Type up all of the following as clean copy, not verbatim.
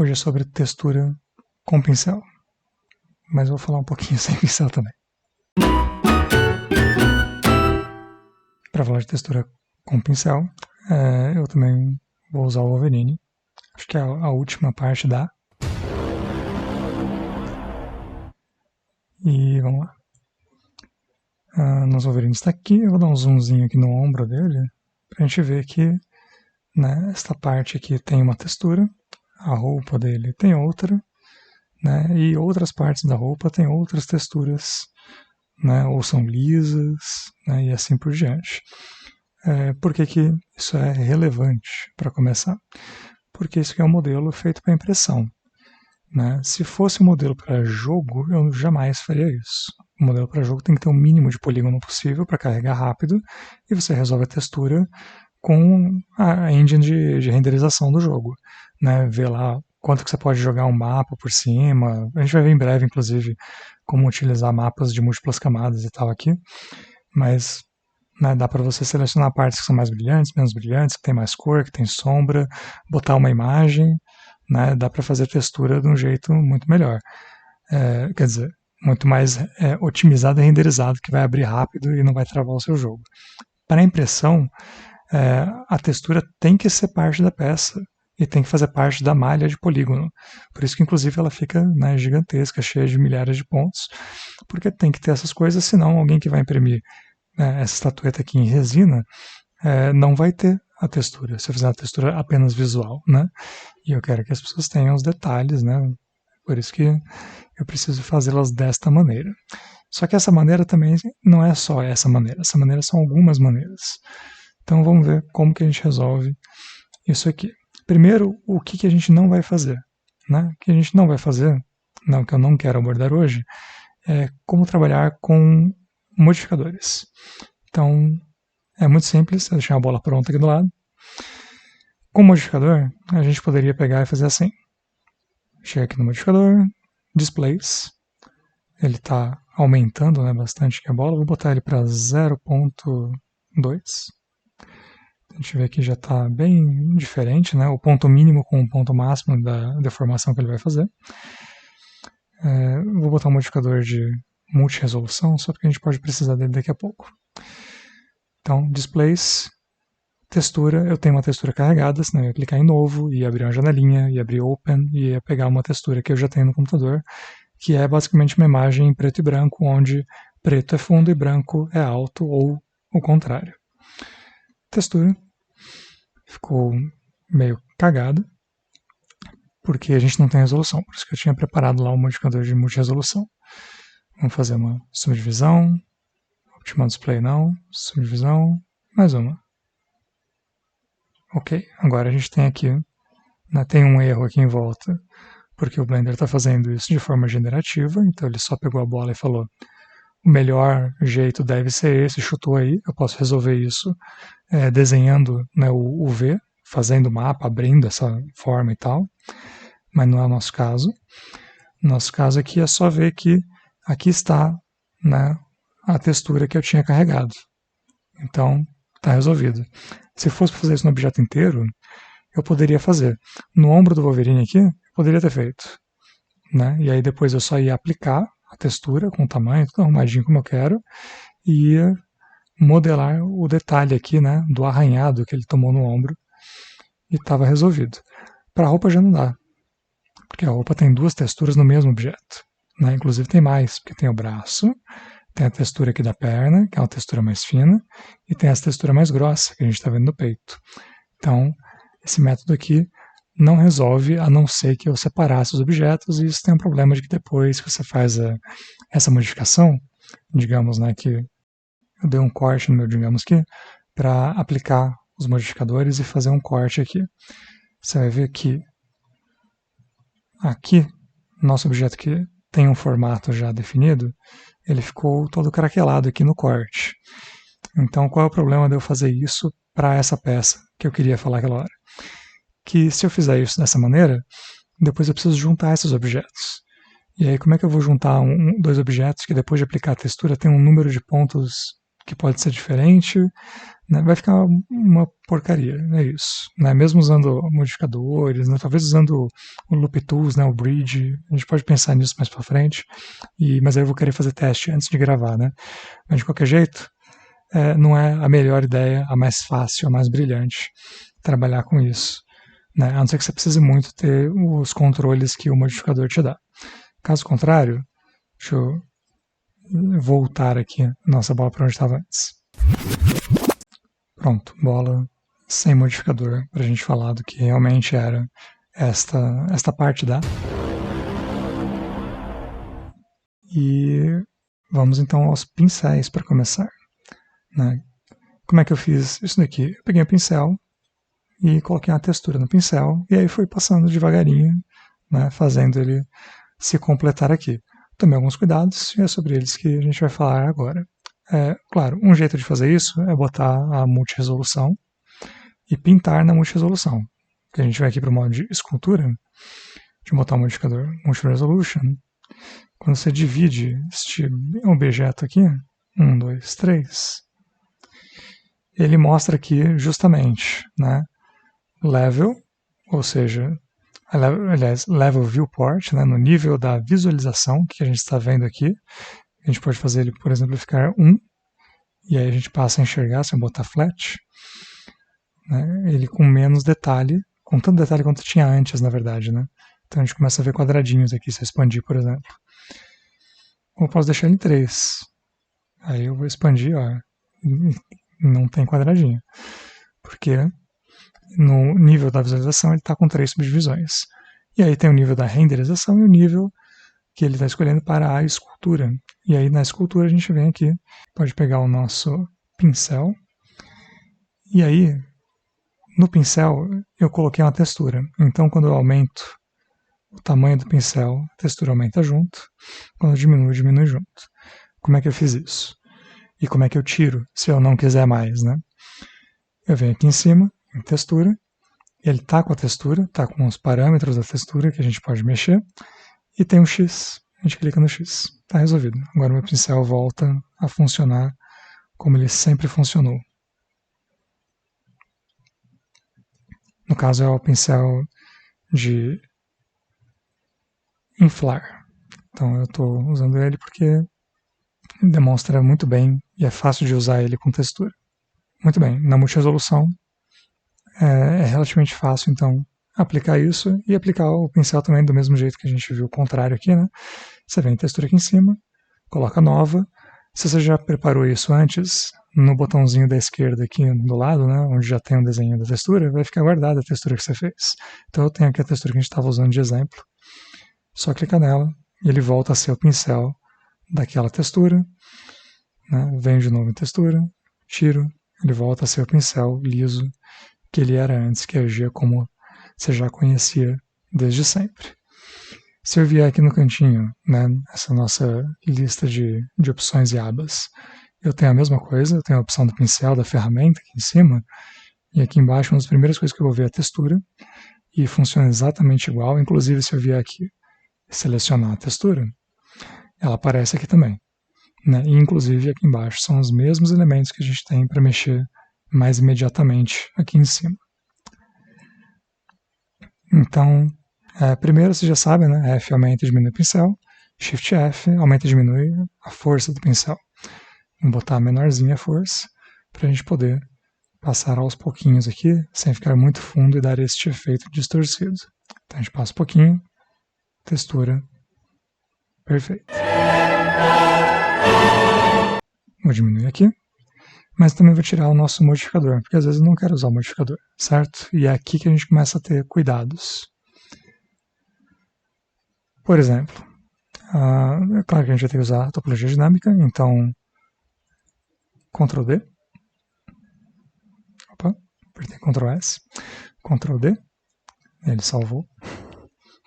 Hoje é sobre textura com pincel, mas eu vou falar um pouquinho sem pincel também. Para falar de textura com pincel, eu também vou usar o Wolverine. Acho que é a última parte da. E vamos lá. Nosso Wolverine está aqui, eu vou dar um zoomzinho aqui no ombro dele, para a gente ver que, né, esta parte aqui tem uma textura, a roupa dele tem outra, né, e outras partes da roupa tem outras texturas, né, ou são lisas, né, e assim por diante. Por que que isso é relevante para começar? Porque isso aqui é um modelo feito para impressão. Né? Se fosse um modelo para jogo, eu jamais faria isso. O modelo para jogo tem que ter o mínimo de polígono possível para carregar rápido, e você resolve a textura com a engine de renderização do jogo. Né? Vê lá quanto que você pode jogar um mapa por cima. A gente vai ver em breve, inclusive, como utilizar mapas de múltiplas camadas e tal aqui. Mas, né, dá para você selecionar partes que são mais brilhantes, menos brilhantes, que tem mais cor, que tem sombra, botar uma imagem, né, dá para fazer textura de um jeito muito melhor. Quer dizer, muito mais otimizado e renderizado, que vai abrir rápido e não vai travar o seu jogo. Para impressão, a textura tem que ser parte da peça e tem que fazer parte da malha de polígono. Por isso que, inclusive, ela fica, né, gigantesca, cheia de milhares de pontos, porque tem que ter essas coisas, senão alguém que vai imprimir essa estatueta aqui em resina não vai ter a textura, se eu fizer uma textura apenas visual, né? E eu quero que as pessoas tenham os detalhes, né? Por isso que eu preciso fazê-las desta maneira. Só que essa maneira também não é só essa maneira são algumas maneiras. Então vamos ver como que a gente resolve isso aqui. Primeiro, o que a gente não vai fazer, né? O que a gente não vai fazer, não, que eu não quero abordar hoje, é como trabalhar com modificadores. Então, é muito simples, eu deixei a bola pronta aqui do lado. Com o modificador, a gente poderia pegar e fazer assim. Chega aqui no modificador, Displays. Ele está aumentando, né, bastante aqui a bola. Vou botar ele para 0.2. A gente vê que já está bem diferente, né? O ponto mínimo com o ponto máximo da deformação que ele vai fazer. Vou botar um modificador de multi-resolução, só porque a gente pode precisar dele daqui a pouco. Então, Displays, textura, eu tenho uma textura carregada, senão eu ia clicar em novo, ia abrir uma janelinha, ia abrir Open, e ia pegar uma textura que eu já tenho no computador, que é basicamente uma imagem em preto e branco, onde preto é fundo e branco é alto, ou o contrário. Textura ficou meio cagada, porque a gente não tem resolução, por isso que eu tinha preparado lá um modificador de multi-resolução. Vamos fazer uma subdivisão, Optimal Display não, subdivisão, mais uma. Ok, agora a gente tem aqui, né, tem um erro aqui em volta, porque o Blender está fazendo isso de forma generativa, então ele só pegou a bola e falou, o melhor jeito deve ser esse, chutou aí, eu posso resolver isso desenhando, né, o V, fazendo o mapa, abrindo essa forma e tal, mas não é o nosso caso. No nosso caso aqui é só ver que aqui está, né, a textura que eu tinha carregado. Então, está resolvido. Se fosse fazer isso no objeto inteiro, eu poderia fazer. No ombro do Wolverine aqui, eu poderia ter feito. Né? E aí depois eu só ia aplicar a textura com o tamanho, tudo arrumadinho como eu quero, e ia modelar o detalhe aqui, né, do arranhado que ele tomou no ombro, e estava resolvido. Para a roupa já não dá, porque a roupa tem duas texturas no mesmo objeto. Né? Inclusive tem mais, porque tem o braço, tem a textura aqui da perna, que é uma textura mais fina, e tem essa textura mais grossa, que a gente está vendo no peito. Então, esse método aqui não resolve, a não ser que eu separasse os objetos, e isso tem um problema de que depois que você faz essa modificação, digamos, né, que eu dei um corte no meu, digamos aqui, para aplicar os modificadores e fazer um corte aqui. Você vai ver que aqui, nosso objeto que tem um formato já definido, ele ficou todo craquelado aqui no corte. Então, qual é o problema de eu fazer isso para essa peça que eu queria falar aquela hora? Que se eu fizer isso dessa maneira, depois eu preciso juntar esses objetos. E aí, como é que eu vou juntar dois objetos que depois de aplicar a textura tem um número de pontos que pode ser diferente, né? Vai ficar uma porcaria, é isso. Né? Mesmo usando modificadores, né? Talvez usando o Loop Tools, né? O Bridge, a gente pode pensar nisso mais para frente, mas aí eu vou querer fazer teste antes de gravar, né? Mas de qualquer jeito, não é a melhor ideia, a mais fácil, a mais brilhante trabalhar com isso. Né? A não ser que você precise muito ter os controles que o modificador te dá. Caso contrário, deixa eu voltar aqui nossa bola para onde estava antes. Pronto, bola sem modificador para a gente falar do que realmente era esta parte da. E vamos então aos pincéis para começar. Né? Como é que eu fiz isso daqui? Eu peguei o pincel e coloquei uma textura no pincel e aí fui passando devagarinho, né, fazendo ele se completar aqui. Tomei alguns cuidados e é sobre eles que a gente vai falar agora. Claro, um jeito de fazer isso é botar a multiresolução e pintar na multiresolução. A gente vai aqui para o modo de escultura, de botar o modificador Multi-Resolution. Quando você divide este objeto aqui, 1, 2, 3, ele mostra aqui justamente, né, level, ou seja, aliás, level viewport, né, no nível da visualização que a gente está vendo aqui. A gente pode fazer ele, por exemplo, ficar 1, e aí a gente passa a enxergar, se eu botar flat, né, ele com menos detalhe, com tanto detalhe quanto tinha antes, na verdade, né? Então a gente começa a ver quadradinhos aqui, se eu expandir, por exemplo. Ou eu posso deixar ele em 3. Aí eu vou expandir, ó, não tem quadradinho. Porque no nível da visualização ele está com 3 subdivisões. E aí tem o nível da renderização e o nível que ele está escolhendo para a escultura. E aí na escultura a gente vem aqui, pode pegar o nosso pincel, e aí no pincel eu coloquei uma textura. Então quando eu aumento o tamanho do pincel, a textura aumenta junto, quando eu diminuo, diminui junto. Como é que eu fiz isso? E como é que eu tiro, se eu não quiser mais, né? Eu venho aqui em cima, em textura, ele está com a textura, está com os parâmetros da textura que a gente pode mexer, e tem um X, a gente clica no X, está resolvido. Agora meu pincel volta a funcionar como ele sempre funcionou. No caso é o pincel de inflar. Então eu estou usando ele porque demonstra muito bem e é fácil de usar ele com textura. Muito bem, na multiresolução é relativamente fácil então aplicar isso e aplicar o pincel também do mesmo jeito que a gente viu o contrário aqui, né? Você vem em textura aqui em cima, coloca nova. Se você já preparou isso antes, no botãozinho da esquerda aqui do lado, né, onde já tem um desenho da textura, vai ficar guardada a textura que você fez. Então eu tenho aqui a textura que a gente estava usando de exemplo. Só clicar nela e ele volta a ser o pincel daquela textura. Né, venho de novo em textura, tiro, ele volta a ser o pincel liso que ele era antes, que agia como você já conhecia desde sempre. Se eu vier aqui no cantinho, né, essa nossa lista de opções e abas, eu tenho a mesma coisa, eu tenho a opção do pincel, da ferramenta aqui em cima, e aqui embaixo uma das primeiras coisas que eu vou ver é a textura, e funciona exatamente igual, inclusive se eu vier aqui e selecionar a textura, ela aparece aqui também. Né, e inclusive aqui embaixo são os mesmos elementos que a gente tem para mexer mais imediatamente aqui em cima. Então, primeiro você já sabe, né? F aumenta e diminui o pincel, Shift F aumenta e diminui a força do pincel. Vou botar menorzinha a força para a gente poder passar aos pouquinhos aqui, sem ficar muito fundo e dar este efeito distorcido. Então a gente passa um pouquinho, textura, perfeito. Vou diminuir aqui, mas também vou tirar o nosso modificador, porque às vezes eu não quero usar o modificador, certo? E é aqui que a gente começa a ter cuidados. Por exemplo, é claro que a gente vai ter que usar a topologia dinâmica, então Ctrl D, apertei Ctrl S, Ctrl D, ele salvou,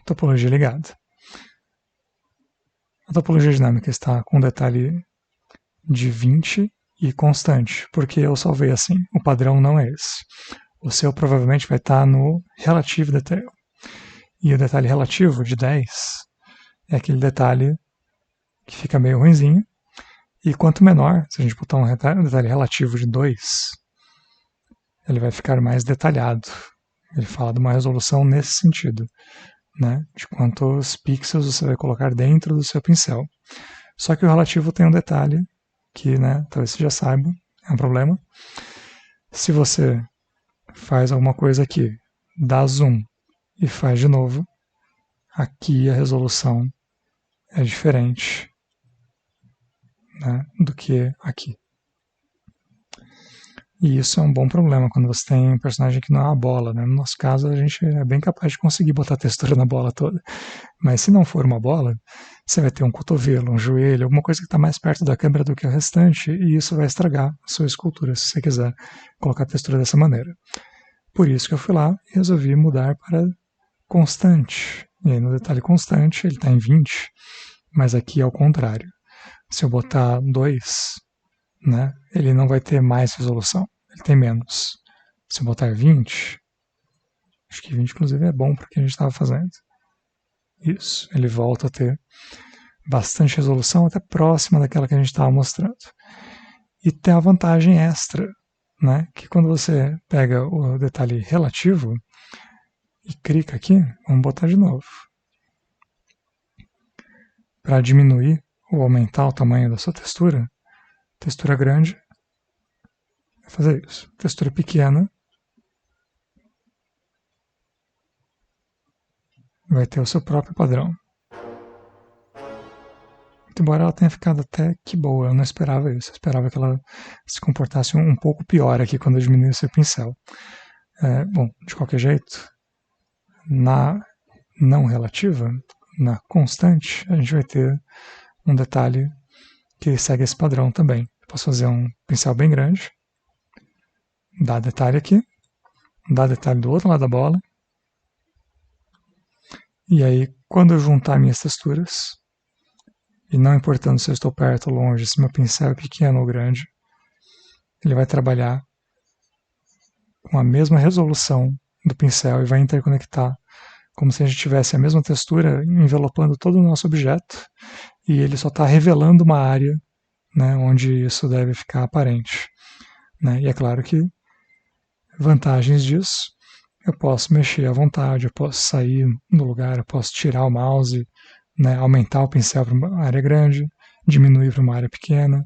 topologia ligada. A topologia dinâmica está com detalhe de 20 e constante, porque eu salvei assim, o padrão não é esse. O seu provavelmente vai estar no Relative Detail. E o detalhe relativo de 10 é aquele detalhe que fica meio ruinzinho, E quanto menor, se a gente botar um detalhe relativo de 2, ele vai ficar mais detalhado. Ele fala de uma resolução nesse sentido, né? De quantos pixels você vai colocar dentro do seu pincel. Só que o relativo tem um detalhe que, né, talvez você já saiba, é um problema. Se você faz alguma coisa aqui, dá zoom e faz de novo, aqui a resolução é diferente, né, do que aqui. E isso é um bom problema quando você tem um personagem que não é uma bola, né? No nosso caso, a gente é bem capaz de conseguir botar textura na bola toda. Mas se não for uma bola, você vai ter um cotovelo, um joelho, alguma coisa que está mais perto da câmera do que o restante, e isso vai estragar a sua escultura, se você quiser colocar a textura dessa maneira. Por isso que eu fui lá e resolvi mudar para constante. E aí no detalhe constante ele está em 20, mas aqui é o contrário. Se eu botar 2, né, ele não vai ter mais resolução, ele tem menos. Se eu botar 20, acho que 20 inclusive é bom para o que a gente estava fazendo. Isso, ele volta a ter bastante resolução, até próxima daquela que a gente estava mostrando. E tem a vantagem extra, né, que quando você pega o detalhe relativo e clica aqui, vamos botar de novo. Para diminuir ou aumentar o tamanho da sua textura grande, vai fazer isso. Textura pequena, vai ter o seu próprio padrão. Embora ela tenha ficado até que boa, eu não esperava isso. Eu esperava que ela se comportasse um pouco pior aqui quando eu diminuísse o pincel. Bom, de qualquer jeito, na não relativa, na constante, a gente vai ter um detalhe que segue esse padrão também. Eu posso fazer um pincel bem grande, dar detalhe aqui, dar detalhe do outro lado da bola, e aí quando eu juntar minhas texturas, e não importando se eu estou perto ou longe, se meu pincel é pequeno ou grande, ele vai trabalhar com a mesma resolução do pincel e vai interconectar como se a gente tivesse a mesma textura envelopando todo o nosso objeto, e ele só está revelando uma área, né, onde isso deve ficar aparente. Né? E é claro que vantagens disso, eu posso mexer à vontade, eu posso sair do lugar, eu posso tirar o mouse, né, aumentar o pincel para uma área grande, diminuir para uma área pequena,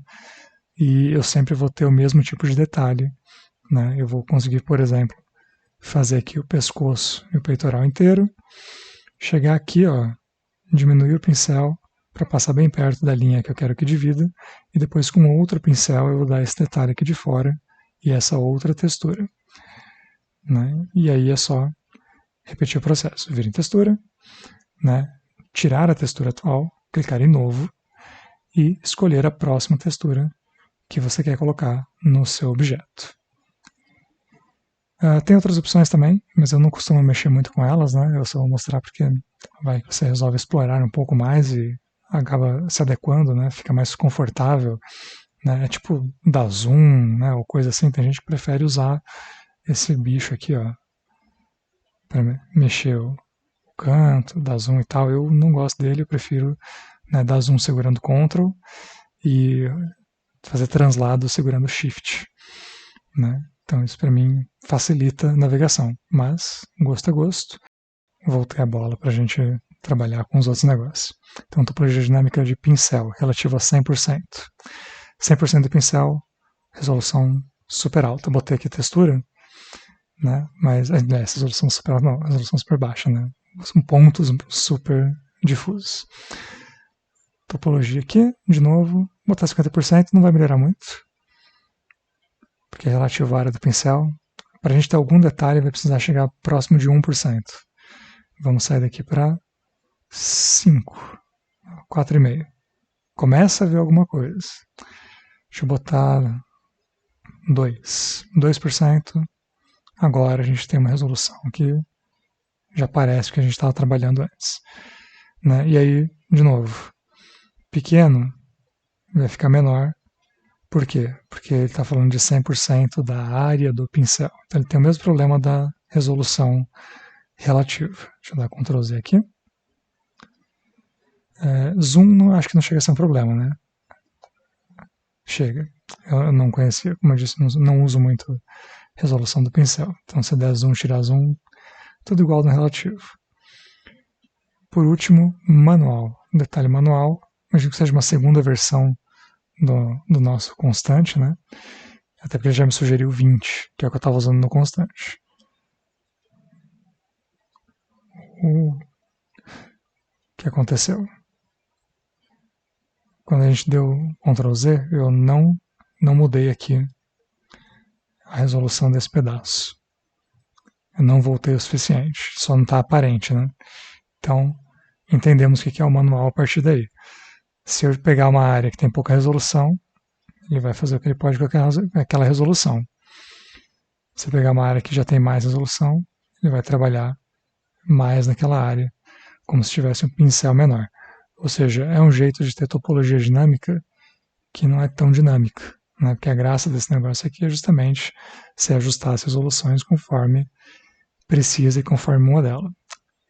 e eu sempre vou ter o mesmo tipo de detalhe. Né? Eu vou conseguir, por exemplo, fazer aqui o pescoço e o peitoral inteiro, chegar aqui, ó, diminuir o pincel para passar bem perto da linha que eu quero que divida, e depois com outro pincel eu vou dar esse detalhe aqui de fora e essa outra textura. Né? E aí é só repetir o processo, vir em textura, né? Tirar a textura atual, clicar em novo e escolher a próxima textura que você quer colocar no seu objeto. Tem outras opções também, mas eu não costumo mexer muito com elas, né? Eu só vou mostrar porque vai que você resolve explorar um pouco mais e acaba se adequando, né? Fica mais confortável, né? É tipo dar zoom, né? Ou coisa assim. Tem gente que prefere usar esse bicho aqui, ó, para mexer o canto, dar zoom e tal. Eu não gosto dele, eu prefiro, né, dar zoom segurando Ctrl e fazer translado segurando Shift, né? Então isso para mim facilita a navegação, mas gosto é gosto. Voltei a bola para a gente trabalhar com os outros negócios. Então topologia dinâmica de pincel relativa a 100%. 100% de pincel, resolução super alta. Botei aqui textura, né? Mas resolução super alta, não, resolução super baixa, né? São pontos super difusos. Topologia aqui, de novo, botar 50% não vai melhorar muito, porque é relativo à área do pincel. Para a gente ter algum detalhe, vai precisar chegar próximo de 1%. Vamos sair daqui para 5, 4,5. Começa a ver alguma coisa. Deixa eu botar 2%. Agora a gente tem uma resolução que já parece que a gente estava trabalhando antes. Né? E aí, de novo, pequeno vai ficar menor. Por quê? Porque ele está falando de 100% da área do pincel. Então ele tem o mesmo problema da resolução relativa. Deixa eu dar Ctrl Z aqui. Zoom acho que não chega a ser um problema, né? chega. Eu não conhecia, como eu disse, não uso muito resolução do pincel. Então, se der zoom, tirar zoom, tudo igual no relativo. Por último, manual. Detalhe manual, imagino que seja uma segunda versão do nosso constante, né? Até porque ele já me sugeriu 20, que é o que eu estava usando no constante. O que aconteceu? Quando a gente deu Ctrl Z, eu não mudei aqui a resolução desse pedaço. Eu não voltei o suficiente, só não está aparente, né? Então, entendemos o que é o manual a partir daí. Se eu pegar uma área que tem pouca resolução, ele vai fazer o que ele pode com aquela resolução. Se eu pegar uma área que já tem mais resolução, ele vai trabalhar mais naquela área, como se tivesse um pincel menor. Ou seja, é um jeito de ter topologia dinâmica que não é tão dinâmica, né? Porque a graça desse negócio aqui é justamente se ajustar as resoluções conforme precisa e conforme o modelo.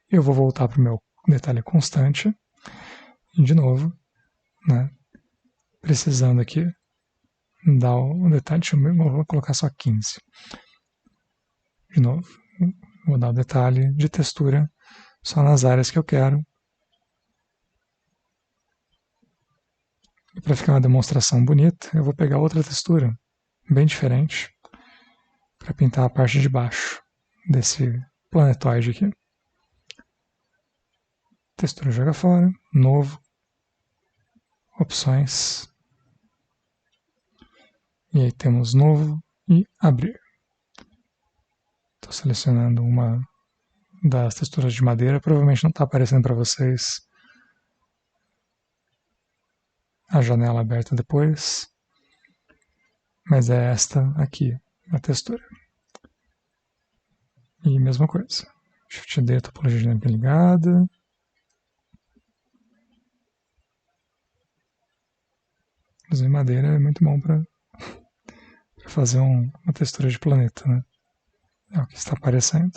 Eu vou voltar para o meu detalhe constante e, de novo, né, precisando aqui dar o detalhe, eu vou colocar só 15. De novo, vou dar o detalhe de textura só nas áreas que eu quero. E para ficar uma demonstração bonita, eu vou pegar outra textura, bem diferente, para pintar a parte de baixo desse planetoide aqui. Textura joga fora, novo, opções, e aí temos novo e abrir. Estou selecionando uma das texturas de madeira, provavelmente não está aparecendo para vocês a janela aberta depois, mas é esta aqui, a textura. E mesma coisa, Shift D, topologia dinâmica ligada. Usar madeira é muito bom para fazer uma textura de planeta, né? É o que está aparecendo.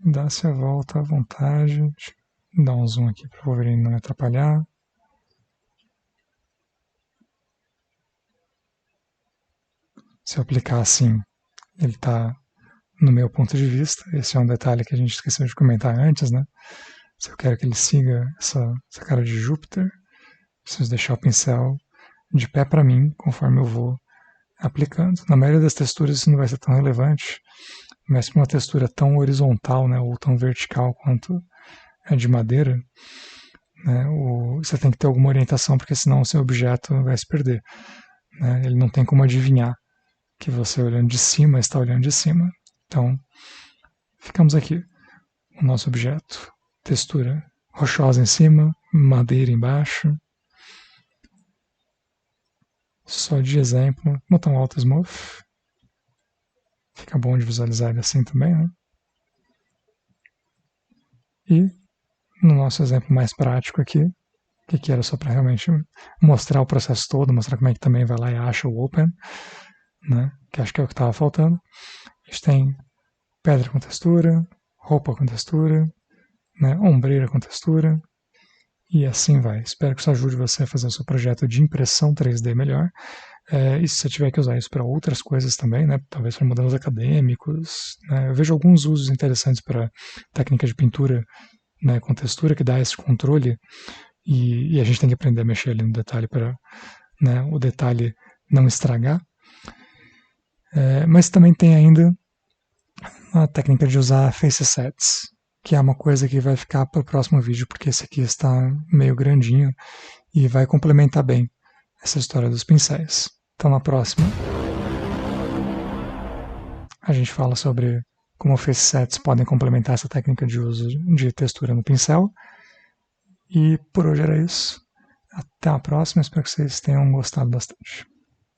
Dá-se a volta à vontade. Deixa eu dar um zoom aqui para o Wolverine não me atrapalhar. Se eu aplicar assim, ele está no meu ponto de vista. Esse é um detalhe que a gente esqueceu de comentar antes, né? Se eu quero que ele siga essa cara de Júpiter, preciso deixar o pincel de pé para mim, conforme eu vou aplicando. Na maioria das texturas isso não vai ser tão relevante, mas para uma textura tão horizontal, né, ou tão vertical quanto a de madeira, né, você tem que ter alguma orientação, porque senão o seu objeto vai se perder. Né? Ele não tem como adivinhar que você olhando de cima está olhando de cima. Então, ficamos aqui. O nosso objeto, textura rochosa em cima, madeira embaixo. Só de exemplo, botão Alt Smooth. Fica bom de visualizar ele assim também, né? E no nosso exemplo mais prático aqui, que era só para realmente mostrar o processo todo, mostrar como é que também vai lá e acha o Open, né? Que acho que é o que estava faltando. A gente tem pedra com textura, roupa com textura, né? Ombreira com textura, e assim vai. Espero que isso ajude você a fazer o seu projeto de impressão 3D melhor. E se você tiver que usar isso para outras coisas também, né, talvez para modelos acadêmicos, né, eu vejo alguns usos interessantes para técnica de pintura, né, com textura, que dá esse controle, e a gente tem que aprender a mexer ali no detalhe para, né, o detalhe não estragar. Mas também tem ainda a técnica de usar face sets, que é uma coisa que vai ficar para o próximo vídeo, porque esse aqui está meio grandinho e vai complementar bem essa história dos pincéis. Então na próxima a gente fala sobre como face sets podem complementar essa técnica de uso de textura no pincel. E por hoje era isso. Até a próxima, espero que vocês tenham gostado bastante.